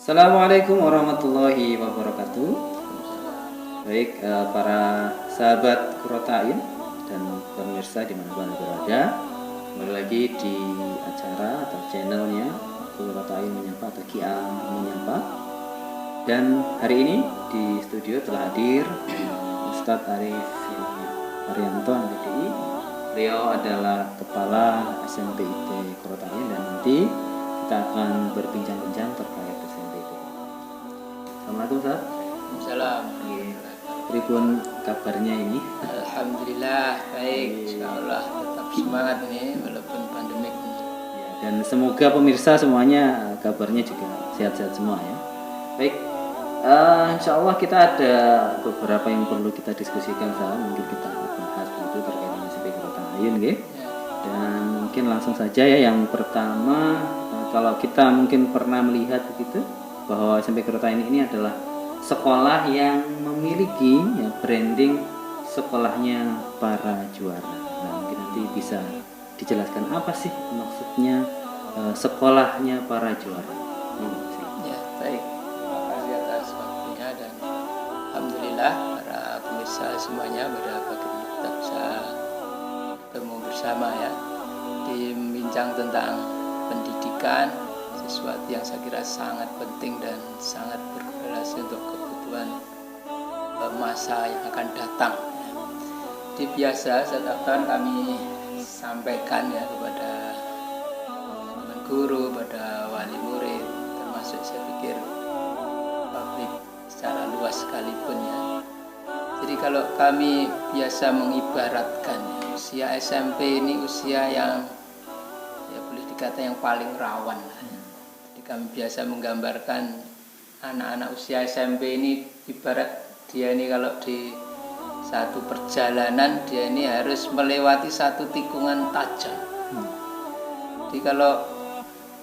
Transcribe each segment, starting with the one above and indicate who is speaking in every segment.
Speaker 1: Assalamualaikum warahmatullahi wabarakatuh. Baik, para sahabat Qurratain dan pemirsa dimanapun berada, kembali lagi di acara atau channelnya Qurratain Menyapa atau Kia Menyapa. Dan hari ini di studio telah hadir Ustadz Arif Arianto MPDI. Beliau adalah kepala SMP IT Qurratain dan nanti kita akan berbincang-bincang terkait SMP IT. Assalamualaikum Ustaz.
Speaker 2: Salam.
Speaker 1: Pripun kabarnya ini?
Speaker 2: Alhamdulillah baik, insyaallah tetap semangat ini walaupun pandemik ini.
Speaker 1: Dan semoga pemirsa semuanya kabarnya juga sehat-sehat semua ya. Baik, insya Allah kita ada beberapa yang perlu kita diskusikan saat mungkin kita bahas dulu terkait dengan SMP Qurratain, gitu. Dan mungkin langsung saja ya. Yang pertama, kalau kita mungkin pernah melihat begitu bahwa SMP Qurratain ini adalah sekolah yang memiliki ya, branding sekolahnya para juara. Nah, mungkin nanti bisa dijelaskan apa sih maksudnya sekolahnya para juara.
Speaker 2: Ya, baik. Terima kasih atas waktunya dan alhamdulillah para pemirsa semuanya pada pagi ini kita bisa bertemu bersama ya di membincang tentang pendidikan, sesuatu yang saya kira sangat penting dan sangat berkorelasi untuk kebutuhan masa yang akan datang. Jadi biasa setiap tahun kami sampaikan ya kepada teman guru, pada wali murid, termasuk saya pikir publik secara luas sekalipun ya. Jadi kalau kami biasa mengibaratkan ya, usia SMP ini usia yang ya boleh dikata yang paling rawan lah. Jadi kami biasa menggambarkan anak-anak usia SMP ini ibarat dia ini kalau di satu perjalanan dia ini harus melewati satu tikungan tajam. Jadi kalau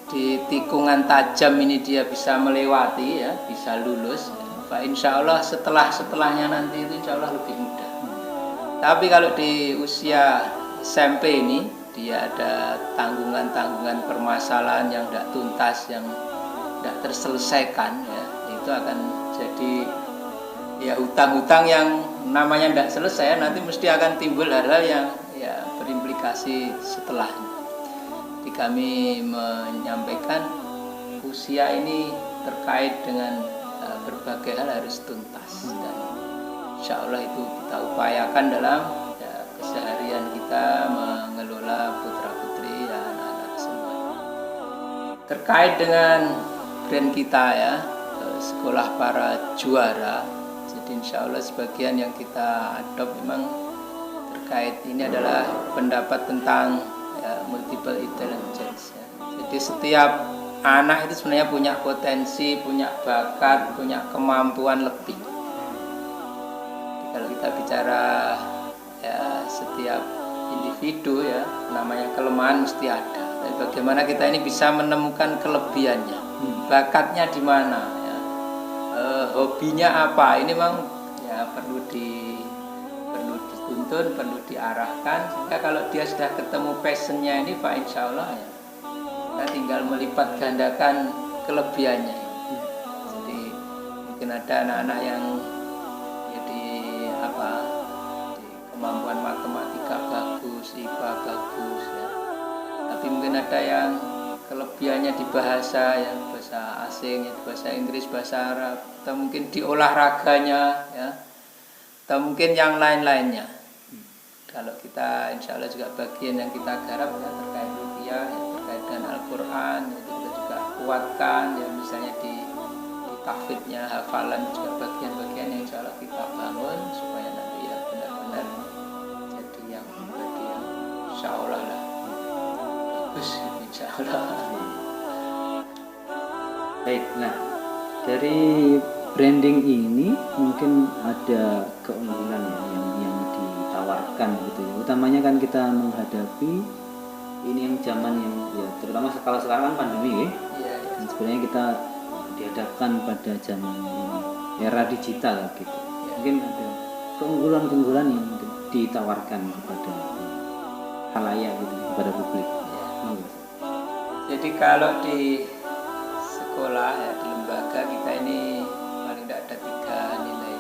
Speaker 2: di tikungan tajam ini dia bisa melewati ya, bisa lulus, insya Allah setelahnya nanti itu insya Allah lebih mudah. Tapi kalau di usia SMP ini dia ada tanggungan-tanggungan permasalahan yang tidak tuntas, yang tidak terselesaikan ya, itu akan jadi ya hutang-hutang yang namanya tidak selesai, nanti mesti akan timbul hal-hal yang ya berimplikasi setelahnya. Jadi kami menyampaikan usia ini terkait dengan berbagai hal harus tuntas dan insya Allah itu kita upayakan dalam ya, keseharian kita mengelola putra-putri ya, anak-anak semua. Terkait dengan brand kita ya, sekolah para juara. Jadi insya Allah sebagian yang kita adopt memang terkait ini adalah pendapat tentang ya, multiple intelligence ya. Jadi setiap anak itu sebenarnya punya potensi, punya bakat, punya kemampuan lebih. Jadi kalau kita bicara ya setiap individu ya namanya kelemahan mesti ada. Tapi bagaimana kita ini bisa menemukan kelebihannya, bakatnya di mana? Hobinya apa, ini memang ya perlu dituntun, perlu diarahkan sehingga kalau dia sudah ketemu passionnya ini Pak insya Allah ya kita tinggal melipat gandakan kelebihannya. Jadi mungkin ada anak-anak yang ya di kemampuan matematika bagus, IPA bagus ya, tapi mungkin ada yang kelebihannya di bahasa ya, bahasa asing, ya, bahasa Inggris, bahasa Arab, atau mungkin di olahraganya ya, atau mungkin yang lain-lainnya. Kalau kita insya Allah juga bagian yang kita garap ya terkait rupiah, ya, terkait dengan Al-Quran, ya, kita juga kuatkan ya misalnya di tahfidnya, hafalan juga bagian-bagian yang insya Allah kita bangun supaya nanti ya benar-benar jadi yang insya Allah lah bagus.
Speaker 1: Baik, nah dari branding ini mungkin ada keunggulan ya yang ditawarkan gitu ya. Utamanya kan kita menghadapi ini yang zaman yang ya terutama kalau sekarang kan pandemi ya. Dan sebenarnya kita dihadapkan pada zaman ini, era digital gitu. Mungkin ada keunggulan-keunggulan yang ditawarkan kepada halayak gitu, kepada publik.
Speaker 2: Jadi kalau di sekolah ya, di lembaga kita ini paling tidak ada 3 nilai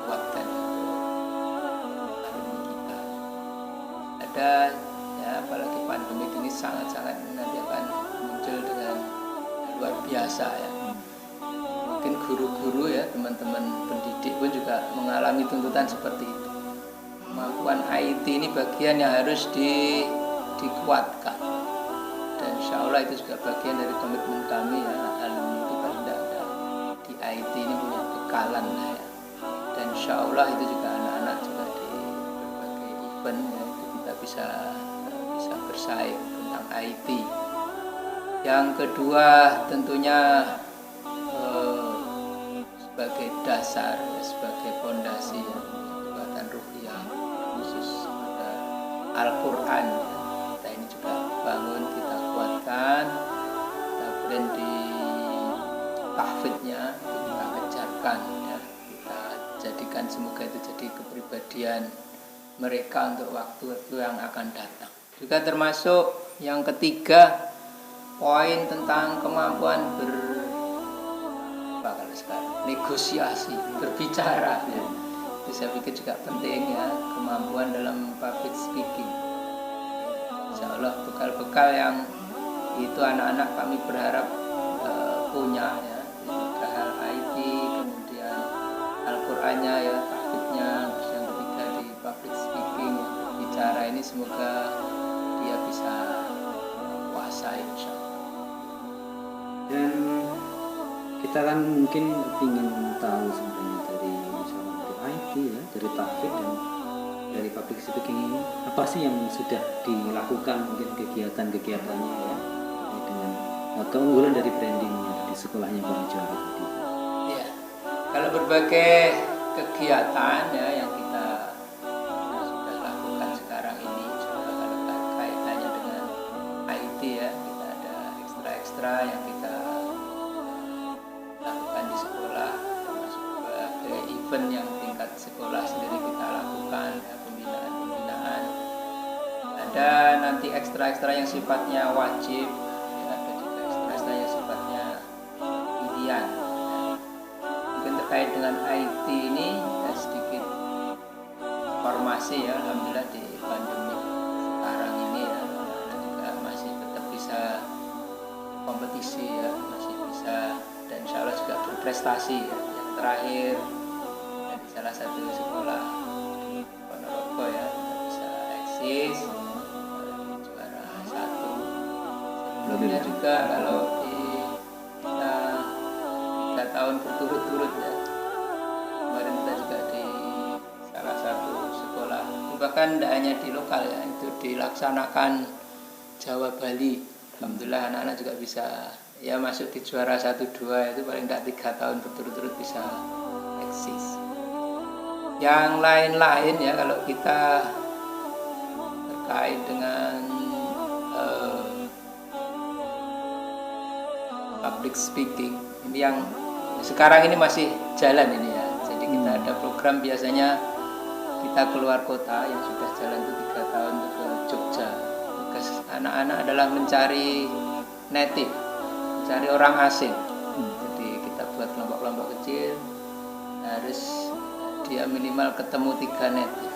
Speaker 2: kuatkan untuk alumni kita. Ada ya, apalagi pandemi ini sangat-sangat nanti akan muncul dengan luar biasa ya. Mungkin guru-guru ya, teman-teman pendidik pun juga mengalami tuntutan seperti itu. Kemampuan IT ini bagian yang harus dikuatkan, dan insya Allah itu juga bagian dari komitmen kami ya, alumni itu paling tidak ada di IT ini punya bekalan lah ya. Dan insya Allah itu juga anak-anak juga di berbagai event ya, itu kita bisa bersaing tentang IT. Yang kedua tentunya sebagai dasar ya, sebagai fondasi ya, kekuatan ruhiyah khusus pada Al-Quran ya. Kita ini juga bangun, kita kuatkan, kita kemudian di tahfidnya itu kita kejarkan ya, kita jadikan semoga itu jadi kepribadian mereka untuk waktu-waktu yang akan datang. Juga termasuk yang ketiga, poin tentang kemampuan negosiasi, berbicara ya. Itu saya pikir juga penting ya, kemampuan dalam public speaking. Insya Allah bekal-bekal yang itu anak-anak kami berharap punya ya, juga hal IT, kemudian Al-Qur'annya ya, tahfidnya, terus yang ketiga di public speaking ya, bicara ini semoga dia bisa kuasai insya Allah.
Speaker 1: Dan kita kan mungkin ingin tahu sebenarnya dari misalnya dari IT ya, dari tahfidz dan dari public speaking ini apa sih yang sudah dilakukan, mungkin kegiatan-kegiatannya ya, dengan keunggulan dari brandingnya di sekolahnya para juara tadi.
Speaker 2: Ya, kalau berbagai kegiatan ya yang kita sudah lakukan sekarang ini, kalau kaitannya dengan IT ya, kita ada ekstra yang kita lakukan di sekolah, termasuk berbagai event yang tingkat sekolah sendiri kita lakukan ya, pembinaan. Ada nanti ekstra yang sifatnya wajib ya, ada juga ekstra yang sifatnya pilihan ya. Mungkin terkait dengan IT ini ya, sedikit informasi ya, alhamdulillah di pandemi sekarang ini ya, anak juga masih tetap bisa kompetisi ya, masih bisa, dan insya Allah juga berprestasi ya. Yang terakhir dari salah satu sekolah di Ponorogo ya, kita bisa eksis di juara 1. Sebelumnya juga kalau di kita 3 tahun berturut-turut ya, kemarin kita juga di salah satu sekolah, bahkan tidak hanya di lokal ya, itu dilaksanakan Jawa Bali. Alhamdulillah anak-anak juga bisa ya masuk di juara 1-2, itu paling tidak 3 tahun berturut-turut bisa eksis. Yang lain-lain ya, kalau kita terkait dengan public speaking ini yang sekarang ini masih jalan ini ya. Jadi kita ada program, biasanya kita keluar kota yang sudah jalan itu 3 tahun ke Jogja. Tugas anak-anak adalah mencari native, mencari orang asing. Jadi kita buat kelompok-kelompok kecil, harus dia minimal ketemu 3 native.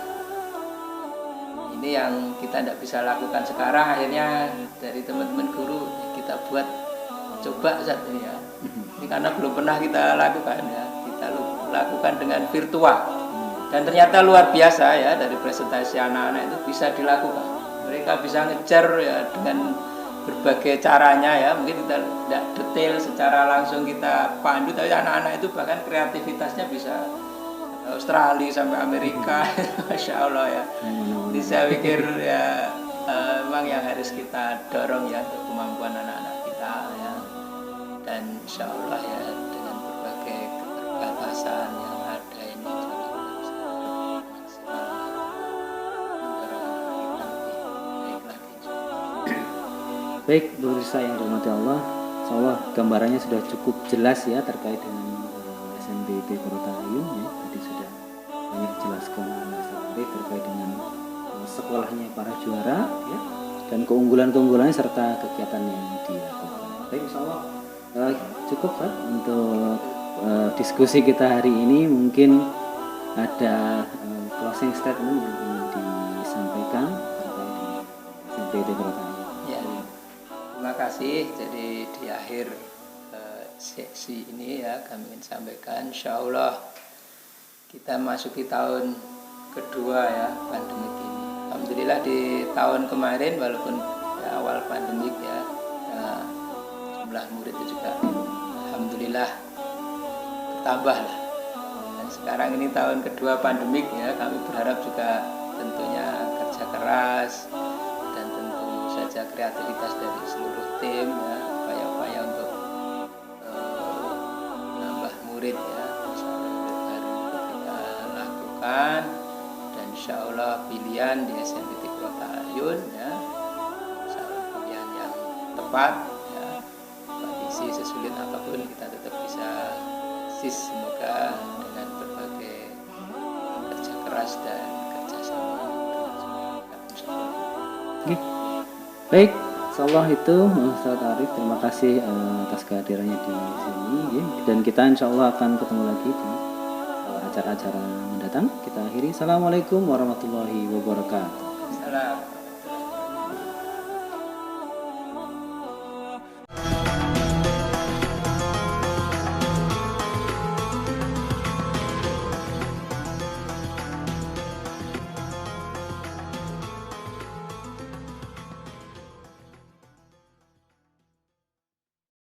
Speaker 2: Ini yang kita tidak bisa lakukan sekarang, akhirnya dari teman-teman guru kita buat coba saat ini ya. Ini karena belum pernah kita lakukan ya, kita lakukan dengan virtual. Dan ternyata luar biasa ya, dari presentasi anak-anak itu bisa dilakukan. Mereka bisa ngejar ya dengan berbagai caranya ya. Mungkin kita tidak detail secara langsung kita pandu, tapi anak-anak itu bahkan kreativitasnya bisa Australia sampai Amerika. Masya Allah ya. Jadi saya pikir ya memang yang harus kita dorong ya untuk kemampuan anak-anak kita ya. Dan insya Allah ya, dengan berbagai keterbatasan yang ada ini juga kita bisa maksimal mendorong kita lebih baik lagi.
Speaker 1: Baik, pemirsa yang dirahmati Allah, insyaallah gambarannya sudah cukup jelas ya terkait dengan SMPIP Korotayu ya. Tadi sudah banyak dijelaskan terkait dengan sekolahnya para juara ya, dan keunggulan-keunggulannya serta kegiatan yang dilakukan. Baik, insyaallah Eh, cukup Pak untuk diskusi kita hari ini. Mungkin ada closing statement yang ingin disampaikan terkait dengan SMPT Purwakarta.
Speaker 2: Ya, terima kasih. Jadi di akhir sesi ini ya kami ingin sampaikan, insya Allah kita masuki tahun kedua ya pandemik ini. Alhamdulillah di tahun kemarin walaupun ya, awal pandemik ya, jumlah murid itu juga alhamdulillah bertambah lah. Dan sekarang ini tahun kedua pandemik ya, kami berharap juga tentunya kerja keras dan tentu saja kreativitas dari seluruh tim ya, upaya-upaya untuk menambah murid ya, misalnya murid baru kita lakukan, dan insya Allah pilihan di SMPT Kota Ayun ya, insya Allah pilihan yang tepat ya, kondisi sesulit apapun kita tetap bisa sis, semoga dengan berbagai kerja keras dan kerjasama dengan semua pihak, insya Allah.
Speaker 1: Oke. Baik, insyaallah itu Ustaz Arif, terima kasih atas kehadirannya di sini ya. Dan kita insyaallah akan ketemu lagi di acara-acara mendatang. Kita akhiri. Assalamualaikum warahmatullahi wabarakatuh.
Speaker 2: Salam.